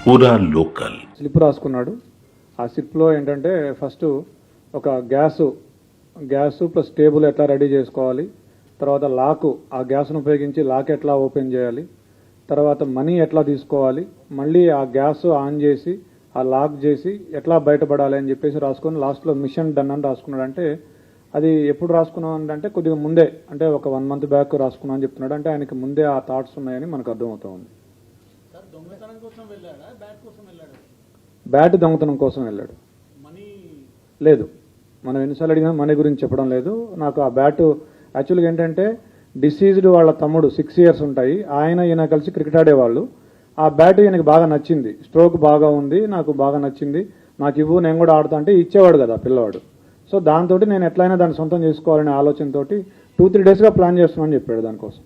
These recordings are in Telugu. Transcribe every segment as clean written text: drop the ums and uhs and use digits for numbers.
పూరా లోకల్ స్లిప్ రాసుకున్నాడు. ఆ స్లిప్లో ఏంటంటే ఫస్ట్ ఒక గ్యాసు ప్లస్ టేబుల్ ఎట్లా రెడీ చేసుకోవాలి, తర్వాత లాకు ఆ గ్యాస్ను ఉపయోగించి లాక్ ఎట్లా ఓపెన్ చేయాలి, తర్వాత మనీ ఎట్లా తీసుకోవాలి, మళ్ళీ ఆ గ్యాస్ ఆన్ చేసి ఆ లాక్ చేసి ఎట్లా బయటపడాలి అని చెప్పేసి రాసుకొని లాస్ట్లో మిషన్ డన్ అని రాసుకున్నాడు. అంటే అది ఎప్పుడు రాసుకున్నాం అంటే కొద్దిగా ముందే, అంటే ఒక 1 month బ్యాక్ రాసుకున్నాం అని చెప్తున్నాడు. అంటే ఆయనకి ముందే ఆ థాట్స్ ఉన్నాయని మనకు అర్థమవుతా ఉంది. బ్యాట్ దొంగతనం కోసం వెళ్ళాడు. లేదు, మనం ఎన్నిసార్లు అడిగినా మనీ గురించి చెప్పడం లేదు. నాకు ఆ బ్యాట్ యాక్చువల్గా ఏంటంటే డిసీజ్డ్ వాళ్ళ తమ్ముడు 6 years ఉంటాయి, ఈయన కలిసి క్రికెట్ ఆడేవాళ్ళు. ఆ బ్యాట్ ఈయనకి బాగా నచ్చింది, స్ట్రోక్ బాగా ఉంది, నాకు బాగా నచ్చింది, నాకు ఇవ్వు నేను కూడా ఆడుతా అంటే ఇచ్చేవాడు కదా పిల్లవాడు. సో దాంతో నేను ఎట్లయినా దాన్ని సొంతం చేసుకోవాలనే ఆలోచనతో 2-3 daysగా ప్లాన్ చేస్తున్నాను చెప్పాడు. దానికోసం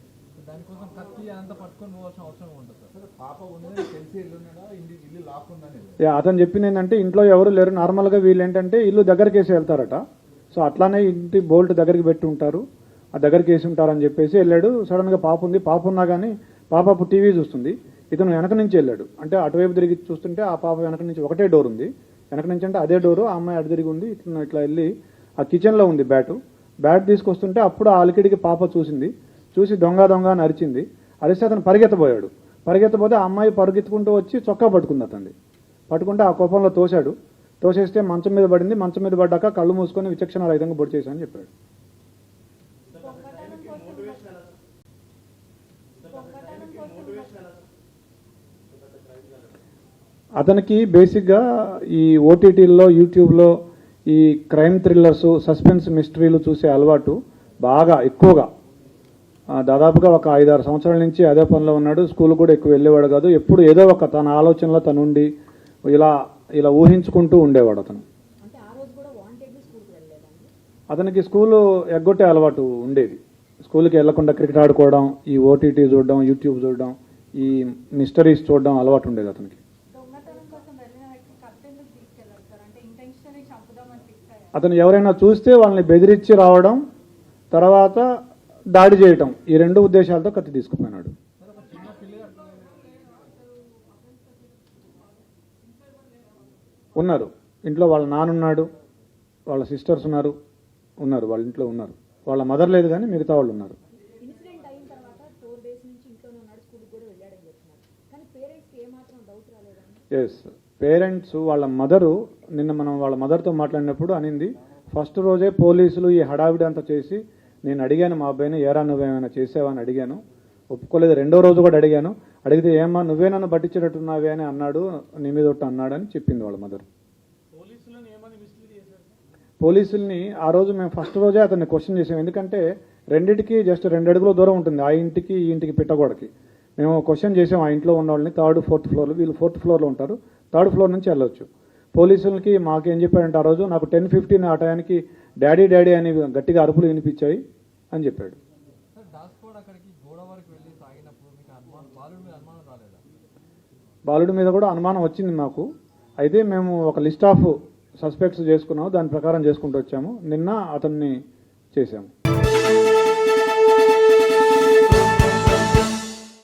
అతను చెప్పింది ఏంటంటే ఇంట్లో ఎవరు లేరు, నార్మల్గా వీళ్ళు ఏంటంటే ఇల్లు దగ్గరికి వేసి వెళ్తారట. సో అట్లానే ఇంటి బోల్ట్ దగ్గరికి పెట్టి ఉంటారు, ఆ దగ్గరికి వేసి ఉంటారని చెప్పేసి వెళ్ళాడు. సడన్గా పాప ఉన్నా కానీ పాప అప్పుడు టీవీ చూస్తుంది, ఇతను వెనక నుంచి వెళ్ళాడు. అంటే అటువైపు తిరిగి చూస్తుంటే ఆ పాప వెనక నుంచి ఒకటే డోర్ ఉంది, వెనక నుంచి అంటే అదే డోరు, ఆ అమ్మాయి అటు తిరిగి ఉంది. ఇట్లా వెళ్ళి ఆ కిచెన్లో ఉంది బ్యాట్ తీసుకొస్తుంటే అప్పుడు ఆ అలికిడికి పాప చూసి దొంగ అని అరిచింది. అరిస్తే అతను పరిగెత్తబోతే ఆ అమ్మాయి పరిగెత్తుకుంటూ వచ్చి చొక్కా పట్టుకుంది. పట్టుకుంటే ఆ కోపంలో తోసేస్తే మంచం మీద పడింది. మంచం మీద పడ్డాక కళ్ళు మూసుకొని విచక్షణ రహితంగా పొడి చేశానని చెప్పాడు. అతనికి బేసిక్గా ఈ ఓటీటీల్లో యూట్యూబ్లో ఈ క్రైమ్ థ్రిల్లర్స్, సస్పెన్స్ మిస్టరీలు చూసే అలవాటు బాగా ఎక్కువగా, దాదాపుగా ఒక 5-6 సంవత్సరాల నుంచి అదే పనిలో ఉన్నాడు. స్కూల్ కూడా ఎక్కువ వెళ్ళేవాడు కాదు, ఎప్పుడు ఏదో ఒక తన ఆలోచనలో తనుండి ఇలా ఊహించుకుంటూ ఉండేవాడు. అతనికి స్కూలు ఎగ్గొట్టే అలవాటు ఉండేది. స్కూల్కి వెళ్లకుండా క్రికెట్ ఆడుకోవడం, ఈ ఓటీటీ చూడడం, యూట్యూబ్ చూడడం, ఈ మిస్టరీస్ చూడడం అలవాటు ఉండేది అతనికి. అతను ఎవరైనా చూస్తే వాళ్ళని బెదిరించి రావడం, తర్వాత దాడి చేయటం, ఈ 2 ఉద్దేశాలతో కత్తి తీసుకుపోయినాడు. ఉన్నారు ఇంట్లో, వాళ్ళ నాన్నున్నాడు, వాళ్ళ సిస్టర్స్ ఉన్నారు, వాళ్ళ ఇంట్లో ఉన్నారు. వాళ్ళ మదర్ లేదు కానీ మిగతా వాళ్ళు ఉన్నారు. ఎస్, పేరెంట్స్ వాళ్ళ మదరు, నిన్న మనం వాళ్ళ మదర్తో మాట్లాడినప్పుడు అనింది, ఫస్ట్ రోజే పోలీసులు ఈ హడావిడి అంతా చేసి నేను అడిగాను మా అబ్బాయిని, ఏరా నువ్వేమైనా చేసావని అడిగాను, ఒప్పుకోలేదు. 2వ రోజు కూడా అడిగితే ఏమ్మా నువ్వే నన్ను పట్టించేటట్టున్నావే అని అన్నాడు, నీ మీద ఒకటి అన్నాడని చెప్పింది వాళ్ళ మదర్. పోలీసుల్ని ఆ రోజు మేము ఫస్ట్ రోజే అతన్ని క్వశ్చన్ చేసాం, ఎందుకంటే రెండింటికి జస్ట్ 2 అడుగుల దూరం ఉంటుంది, ఆ ఇంటికి ఈ ఇంటికి పిట్టగోడకి. మేము క్వశ్చన్ చేసాం ఆ ఇంట్లో ఉన్న వాళ్ళని, 3rd, 4th floor, వీళ్ళు 4th floorలో ఉంటారు, 3rd floor నుంచి వెళ్ళొచ్చు. పోలీసులకి మాకేం చెప్పాడంటే ఆ రోజు నాకు 10:15 ఆ టయానికి డాడీ అని గట్టిగా అరుపులు వినిపించాయి అని చెప్పాడు. బాలుడి మీద కూడా అనుమానం వచ్చింది మాకు. అయితే మేము ఒక లిస్ట్ ఆఫ్ సస్పెక్ట్స్ చేసుకున్నాము, దాని ప్రకారం చేసుకుంటూ వచ్చాము. నిన్న అతన్ని చేశాము.